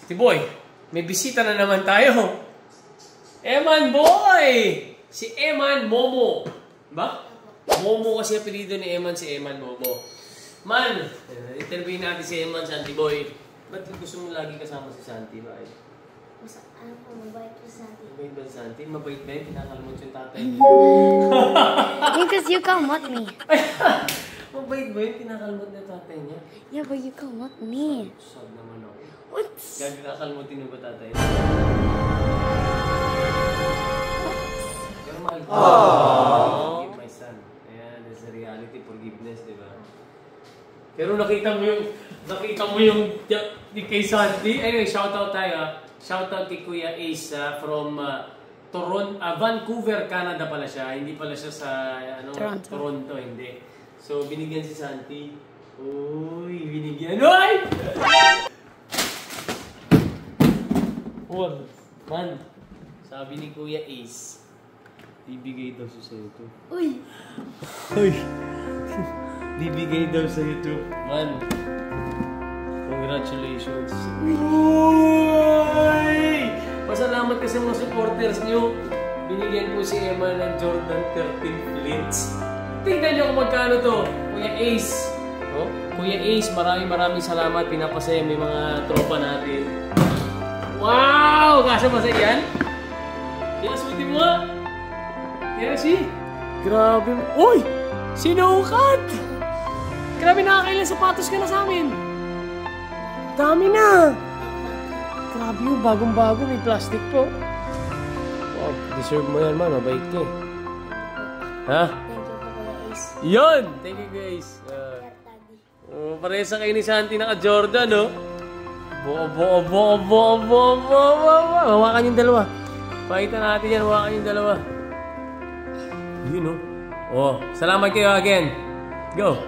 Tiboy, may bisita na naman tayo. Eman Boy! Si Eman Momo. Ba? Momo kasi apelido ni Eman, si Eman Momo. Man, interview natin si Eman Santi Boy. Ba't gusto mo lagi kasama si Santi ba? Ano po, mabait po si Santi. Mabait ba si Santi? Mabait ba yun? Kinakalmot yung tatay. Because you come with me. Mabait ba yun? Kinakalmot na tatay niya? Yeah, but you come with me. Sad naman ako. What? Kinakalmotin mo ba tatay? Pero mahal ko. Forgive my son. Ayan, there's a reality forgiveness, di ba? Pero nakita mo yung kay Santi. Anyway, shoutout tayo. Shoutout kay Kuya Ace from Vancouver, Canada pala siya. Hindi pala siya sa Toronto, hindi. So, binigyan si Santi. Uy, binigyan. Uy! Oh, man, sabi ni Kuya Ace, bibigay daw siya sa'yo ito. Uy! Uy! Bibigay daw sa'yo ito. Man, congratulations. Uy! Pasalamat kasi mga supporters niyo. Binigyan po si Emma ng Jordan 13 Flits. Tingnan niyo kung magkano to. Kuya Ace. Oh? Kuya Ace, maraming salamat. Pinapasaya may mga tropa natin. Wow! Kasya ba sa iyan? Kaya suti mo nga. Kaya grabe. Uy! Sinukat! Grabe, nakakailan sapatos ka na sa amin. Dami na! Grabe yun, bagong-bago. May plastic po. Wow, deserve mo yan, man. Mabait ka eh. Ha? Thank you po, Kuya Ace. Yun! Thank you, guys. Parehas kayo ni Santi naka-Jordan, no? Hawakan yung dalawa. Pakita natin yan, hawakan yung dalawa. Yun, no? Oh, salamat kayo again. Go!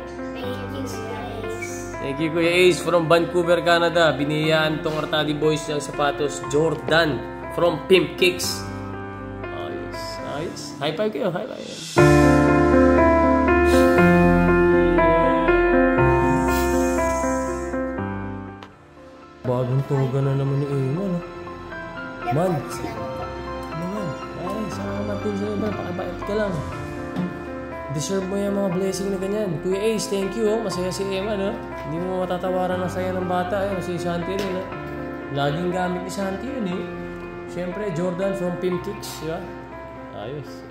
Thank you, Kuya Ace from Vancouver, Canada. Biniyaan tong Artadi Boys ng sapatos Jordan from Pimp Kicks. Ayos, ayos. High five kayo, high five. Bagong tuga na naman ni Eman, no? Man. Naman. Ay, salamat din sa'yo, man. Pakibait ka lang. Deserve mo yung mga blessing na ganyan. Kuya Ace, thank you, oh. Masaya si Eman, no? Hindi mo matatawaran ng saya ng bata, eh. Si Santi rin, no? Laging gamit ni Santi yun, eh. Siyempre, Jordan from Pimp Kicks, di ba? Ayos.